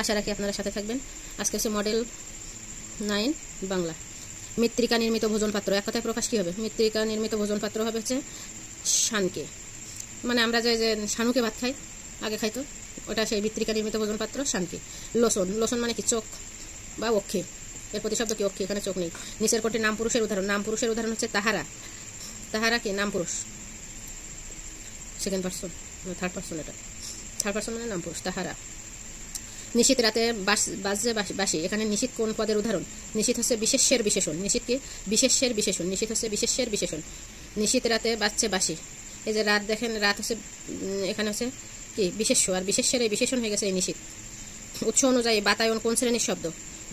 আশা রাখি আপনারা সাথে থাকবেন। আজকে হচ্ছে মডেল 9 বাংলা। মৃত্তিকা নির্মিত ভোজন পাত্র, এক কথায় প্রকাশ কি হবে? মৃত্তিকা নির্মিত ভোজন পাত্র হবে হচ্ছে শানকে, মানে আমরা যে শানুকে ভাত খাই, আগে খাইতো, ওটা সেই মৃত্তিকা নির্মিত ভোজন পাত্র শানকে। লোসন, লোসন মানে কি? চোখ বা অক্ষি, এর প্রতিশব্দ কি? অক্ষি, এখানে চোখ নেই। নিচের কোনটি নাম পুরুষের উদাহরণ? নাম পুরুষের উদাহরণ হচ্ছে তাহারা। তাহারা কি নাম পুরুষ? সেকেন্ড পার্সন, থার্ড পার্সন, এটা থার্ড পার্সন মানে নাম পুরুষ, তাহারা। নিশীত রাতে বাজে বাসি, এখানে নিশীত কোন পদের উদাহরণ? নিশীত হচ্ছে বিশেষ্যের বিশেষণ। নিশীত কি? বিশেষ্যের বিশেষণ। নিশীত হচ্ছে বিশেষ্যের বিশেষণ। নিশীত রাতে বাজছে বাসি, এই যে রাত দেখেন, রাত হচ্ছে এখানে হচ্ছে কি? বিশেষ্য, আর বিশেষ্যের এই বিশেষণ হয়ে গেছে এই নিশীত। উৎস অনুযায়ী বাতায়ন কোন শ্রেণীর শব্দ?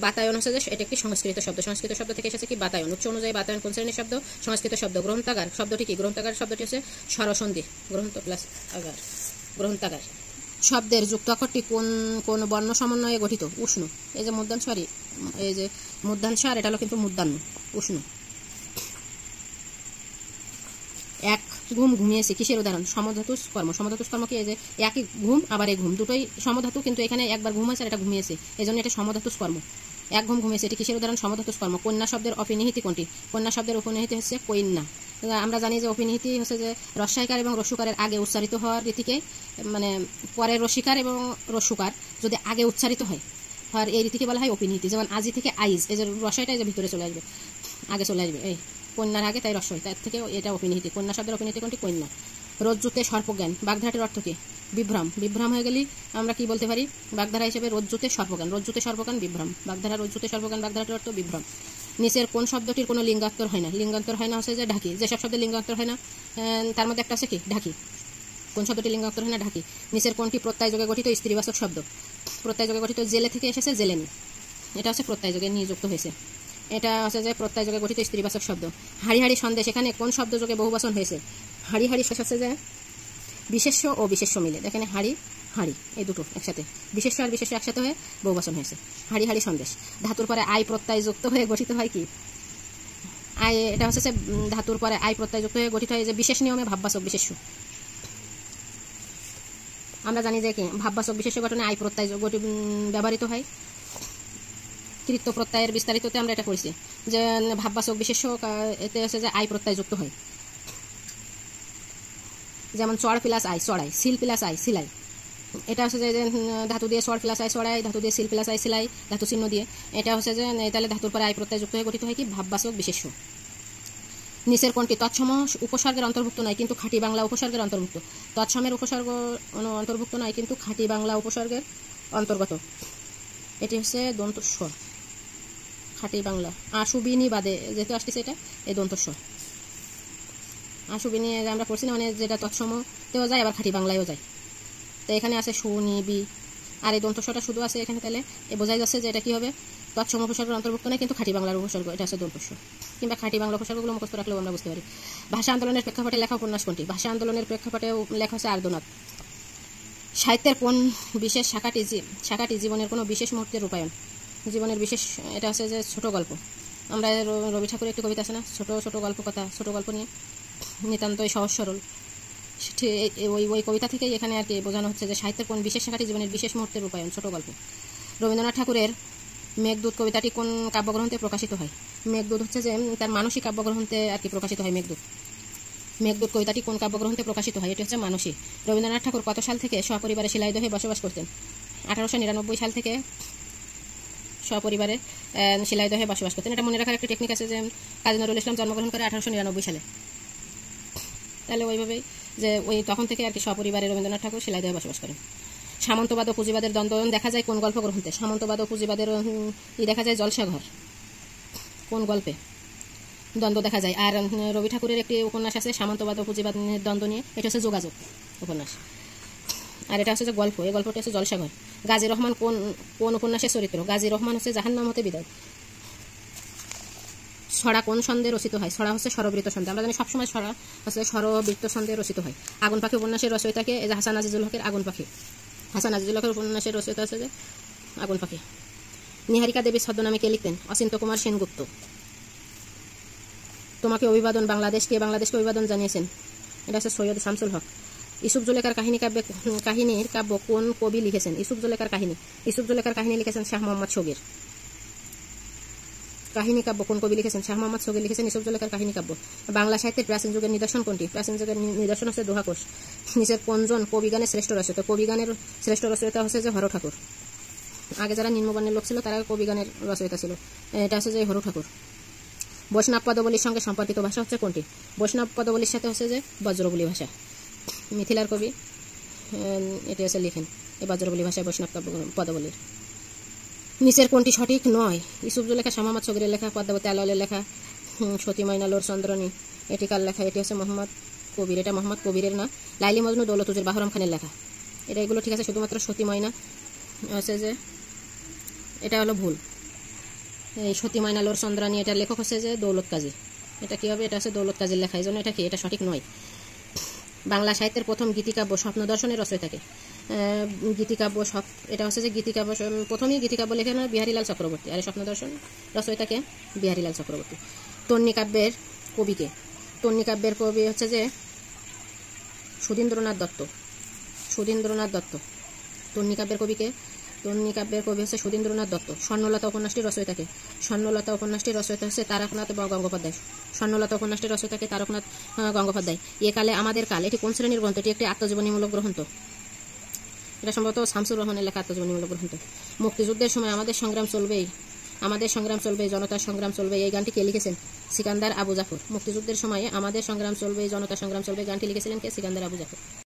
বাতায়ন হচ্ছে যে এটা একটি সংস্কৃত শব্দ। সংস্কৃত শব্দ থেকে এসেছে কি? বাতায়ন। উৎস অনুযায়ী বাতায়ন কোন শ্রেণীর শব্দ? সংস্কৃত শব্দ। গ্রন্থাগার শব্দটি কি? গ্রন্থাগার শব্দটি হচ্ছে স্বরসন্ধি, গ্রন্থ প্লাস আগার, গ্রন্থাগার। শব্দের যুক্ত অক্ষরটি কোন কোন বর্ণ সমন্বয়ে গঠিত? উষ্ণ। এই যে মূর্ধন্য, এই যে মূর্ধন্য, আর এটা হলো কিন্তু মূর্ধন্য, উষ্ণ। এক ঘুম ঘুমিয়েছে, কিসের উদাহরণ? সমধাতুষ কর্ম। সমধাতুষ কর্ম কি? এই যে একই ঘুম আবার এই ঘুম, দুটোই সমধাতু, কিন্তু এখানে একবার ঘুম আছে আর এটা ঘুমিয়েছে, এই জন্য এটা সমধাতুষ কর্ম। এক ঘুম ঘুমিয়েছে, এটি কিসের উদাহরণ? সমধাতুষ কর্ম। কন্যা শব্দের অপিনিহিতি কোনটি? কন্যা শব্দের উপনিহিতি হচ্ছে কন্যা। আমরা জানি যে অপিনিহিতি হচ্ছে যে রস্যাইকার এবং রস্যকারের আগে উচ্চারিত হওয়ার রীতিকে, মানে পরের রসিকার এবং রস্যকার যদি আগে উচ্চারিত হয়, আর এই রীতিকে বলা হয় অপিনিহিতি। যেমন আজি থেকে আইজ, এই যে রসাইটা যে ভিতরে চলে আসবে, আগে চলে আসবে, এই কন্যার আগে, তাই রস্যই, তার থেকে এটা অপিনিহিতি। কন্যা শব্দের অপিনিহিতি কোনটি? কন্যা। রজ্জুতে সর্পজ্ঞান, বাগধারাটির অর্থ কি? বিভ্রম। বিভ্রম হয়ে গেলি আমরা কি বলতে পারি? বাগধারা হিসেবে রজ্জুতে সর্পজ্ঞান। রজ্জুতে সর্পজ্ঞান বিভ্রম। বাগধারা রজ্জুতে সর্পজ্ঞান, বাগধারাটির অর্থ বিভ্রম। নিচের কোন শব্দটির কোনো লিঙ্গান্তর হয় না? লিঙ্গান্তর হয় না হচ্ছে যে ঢাকি। যেসব শব্দের লিঙ্গান্তর হয় না তার মধ্যে একটা আছে কি? ঢাকি। কোন শব্দটি লিঙ্গান্তর হয় না? ঢাকি। নিচের কোনটি প্রত্যয় যোগে গঠিত স্ত্রীবাচক শব্দ? প্রত্যয় যোগে গঠিত জেলে থেকে এসেছে জেলেনি, এটা হচ্ছে প্রত্যয় যোগে নিযুক্ত হয়েছে, এটা হচ্ছে যে প্রত্যয় যোগে গঠিত স্ত্রীবাচক শব্দ। হাড়ি হাড়ি সন্দেশ, এখানে কোন শব্দ যোগে বহুবচন হয়েছে? হাড়ি হাড়ি শেষ হচ্ছে যে বিশেষ্য ও বিশেষ্য মিলে, দেখেন হাড়ি হাড়ি এই দুটো একসাথে, বিশেষ্য আর বিশেষ্য একসাথে হয়ে বহুবচন হয়েছে। হাড়ি হাড়ি সন্দেশ। ধাতুর পরে আই প্রত্যয় যুক্ত হয়ে গঠিত হয় কি? আই, এটা হচ্ছে যে ধাতুর পরে আই প্রত্যয় যুক্ত হয়ে গঠিত হয় যে বিশেষ নিয়মে ভাববাচক বিশেষ্য। আমরা জানি যে কি ভাববাচক বিশেষ্য গঠনে আই প্রত্যয় ব্যবহৃত হয়। কৃত্য প্রত্যয়ের বিস্তারিততে আমরা এটা করেছি যে ভাববাচক বিশেষ্য এতে হচ্ছে যে আই প্রত্যয় যুক্ত হয়। যেমন চড় প্লাস আই চড়াই, সিল প্লাস আই সিলাই, এটা হচ্ছে যে ধাতু দিয়ে চড় প্লাস আই চড়াই, ধাতু দিয়ে সিল প্লাস আই সিলাই, ধাতু চিহ্ন দিয়ে, এটা হচ্ছে যে তাহলে ধাতুর পরে আই প্রত্যয় যুক্ত হয়ে গঠিত হয় কি? ভাববাচক বিশেষ্য। নিচের কোনটি তৎসম উপসর্গের অন্তর্ভুক্ত নয় কিন্তু খাঁটি বাংলা উপসর্গের অন্তর্ভুক্ত? তৎসমের উপসর্গ অন্তর্ভুক্ত নয় কিন্তু খাঁটি বাংলা উপসর্গের অন্তর্গত, এটি হচ্ছে দন্তস্ব। খাঁটি বাংলা আশুবিনী বাদে যেহেতু আসতেছে এটা এই দন্তস্ব। আশুবিনী আমরা পড়ছি না, মানে যেটা তৎসমতেও যায় আবার খাঁটি বাংলায়ও যায়, তো এখানে আছে সুনি বি, আর এই দন্তস্বটা শুধু আছে এখানে, তাহলে এ বোঝাই যাচ্ছে যে এটা কি হবে? তৎসম উপসর্গের অন্তর্ভুক্ত নয় কিন্তু খাঁটি বাংলার উপসর্গ, এটা আছে দন্তস্ব। কিংবা খাঁটি বাংলা উপসর্গগুলো মুখস্থ রাখলেও আমরা বুঝতে পারি। ভাষা আন্দোলনের প্রেক্ষাপটে লেখা উপন্যাস কোনটি? ভাষা আন্দোলনের প্রেক্ষাপটে লেখা হচ্ছে আর্দনাথ। সাহিত্যের কোন বিশেষ শাখাটি জীবনের কোনো বিশেষ মুহূর্তের রূপায়ণ? জীবনের বিশেষ, এটা হচ্ছে যে ছোট গল্প। আমরা রবি ঠাকুরের একটি কবিতা আছে না, ছোট ছোট গল্প কথা, ছোট গল্প নিয়ে নিতান্তই সহজ সরল, ওই কবিতা থেকেই এখানে আর কি বোঝানো হচ্ছে যে সাহিত্যের কোন বিশেষ শাখাটি জীবনের বিশেষ মুহূর্তের রূপায়ণ, ছোট গল্প। রবীন্দ্রনাথ ঠাকুরের মেঘদূত কবিতাটি কোন কাব্যগ্রন্থে প্রকাশিত হয়? মেঘদূত হচ্ছে যে তার মানসী কাব্যগ্রন্থে আর কি প্রকাশিত হয়। মেঘদূত কবিতাটি কোন কাব্যগ্রন্থে প্রকাশিত হয়? এটি হচ্ছে মানসী। রবীন্দ্রনাথ ঠাকুর কত সাল থেকে সপরিবারে শিলাইদহে বসবাস করতেন? 1899 সাল থেকে সপরিবারে শিলাইদহে বসবাস করতেন। এটা মনে রাখার একটা টেকনিক আছে যে কাজী নজরুল ইসলাম জন্মগ্রহণ করে 1899 সালে, তাহলে ওইভাবেই যে ওই তখন থেকে আর কি সপরিবারে রবীন্দ্রনাথ ঠাকুর শিলাইদহে বসবাস করেন। সামন্তবাদ ও পুঁজিবাদের দ্বন্দ্ব দেখা যায় কোন গল্প গ্রন্থে? সামন্তবাদ ও পুঁজিবাদের দেখা যায় জলসাঘর, কোন গল্পে দ্বন্দ্ব দেখা যায়? আর রবি ঠাকুরের একটি উপন্যাস আছে সামন্তবাদ ও পুঁজিবাদের দ্বন্দ্ব নিয়ে, এটা হচ্ছে যোগাযোগ উপন্যাস, আর এটা হচ্ছে যে গল্প, এই গল্পটা হচ্ছে জলসাঘর। গাজী রহমান কোন উপন্যাসের চরিত্র? গাজী রহমান হচ্ছে জাহান্নাম হতে বিদায়। ছড়া কোন ছন্দে রচিত হয়? ছড়া হচ্ছে স্বরবৃত্ত ছন্দে। আমরা জানি সবসময় ছড়া হচ্ছে স্বরবৃত্ত ছন্দে রচিত হয়। আগুন পাখি উপন্যাসের রচয়িতাকে? এই যে হাসান আজিজুল হকের আগুন পাখি। হাসান আজিজুল হকের উপন্যাসের রচয়িতা আছে যে আগুন পাখি। নিহারিকা দেবী ছদ্মনামে কে লিখতেন? অচিন্ত কুমার সেনগুপ্ত। তোমাকে অভিবাদন বাংলাদেশ, কে বাংলাদেশকে অভিবাদন জানিয়েছেন? এটা হচ্ছে সৈয়দ শামসুল হক। ইউসুফ জুলেখার কাহিনীর কাব্য কোন কবি লিখেছেন? ইউসুফ জুলেখার কাহিনী লিখেছেন শাহ মোহাম্মদ শগীর। কাহিনী কাব্য কোন কবি লিখেছেন? শাহ মোহাম্মদ শগীর লিখেছেন ইউসুফ জুলেখার কাহিনী কাব্য। বাংলা সাহিত্যের প্রাচীন যুগের নিদর্শন কোনটি? প্রাচীন যুগের নিদর্শন হচ্ছে দোহা কোষ। নিচের কোনজন কবিগানের শ্রেষ্ঠ রচয়িতা? কবিগানের শ্রেষ্ঠ রচয়িতা হচ্ছে যে হর ঠাকুর। আগে যারা নিম্নবর্ণের লোক ছিল তারা কবিগানের রচয়িতা ছিল। এটা হচ্ছে যে হর ঠাকুর। বৈষ্ণব পদাবলীর সঙ্গে সম্পর্কিত ভাষা হচ্ছে কোনটি? বৈষ্ণব পদাবলীর সাথে হচ্ছে যে বজ্রবলী ভাষা। মিথিলার কবি এটি হচ্ছে লিখেন এই বজ্রবলী ভাষায় বৈষ্ণব পদাবলীর। নিচের কোনটি সঠিক নয়? ইউসুফ জুলেখা শাহ মোহাম্মদ শগীরের লেখা, পদ্মাবতী আলালের লেখা, সতী ময়না লোর চন্দ্রনী এটি কার লেখা? এটি হচ্ছে মোহাম্মদ কবির। এটা মোহাম্মদ কবিরের না। লাইলি মজনু দৌলতুজের বাহরাম খানের লেখা। এটা এগুলো ঠিক আছে, শুধুমাত্র সতী ময়না হচ্ছে যে এটা হলো ভুল। এই সতী ময়না লোর চন্দ্রানী এটার লেখক হচ্ছে যে দৌলত কাজী। এটা কি হবে? এটা হচ্ছে দৌলত কাজীর লেখা, এই জন্য এটা কি? এটা সঠিক নয়। বাংলা সাহিত্যের প্রথম গীতিকাব্য স্বপ্ন দর্শনের রচয়িতাকে? গীতিকাব্য এটা হচ্ছে যে গীতিকাব্য প্রথমেই গীতিকাব্য লেখেন বিহারীলাল চক্রবর্তী, আর স্বপ্ন দর্শন রচয়িতাকে বিহারীলাল চক্রবর্তী। তন্নী কাব্যের কবিকে? তন্নী কাব্যের কবি হচ্ছে যে সুধীন্দ্রনাথ দত্ত। তন্নী কাব্যের কবিকে? তন্নী কাব্যের কবি হচ্ছে সুধীন্দ্রনাথ দত্ত। স্বর্ণলতা উপন্যাসটির রচয়িতাকে? স্বর্ণলতা উপন্যাসটির রচয়িতা হচ্ছে তারকনাথ গঙ্গোপাধ্যায়। স্বর্ণলতা উপন্যাসটির রচয়িতাকে তারকনাথ গঙ্গোপাধ্যায়। এ কালে আমাদের কাল এটি কোন শ্রেণীর গ্রন্থ? এটি একটি আত্মজীবনীমূলক গ্রন্থ। এটা সম্ভবত শামসুর রহমানের লেখা আত্মজীবনীমূলক গ্রন্থ। মুক্তিযুদ্ধের সময় আমাদের সংগ্রাম চলবেই, জনতার সংগ্রাম চলবে, এই গানটি কে লিখেছেন? সিকান্দার আবু জাফর। মুক্তিযুদ্ধের সময়ে আমাদের সংগ্রাম চলবে, জনতার সংগ্রাম চলবে গানটি লিখেছিলেন কে? সিকান্দার আবু জাফর।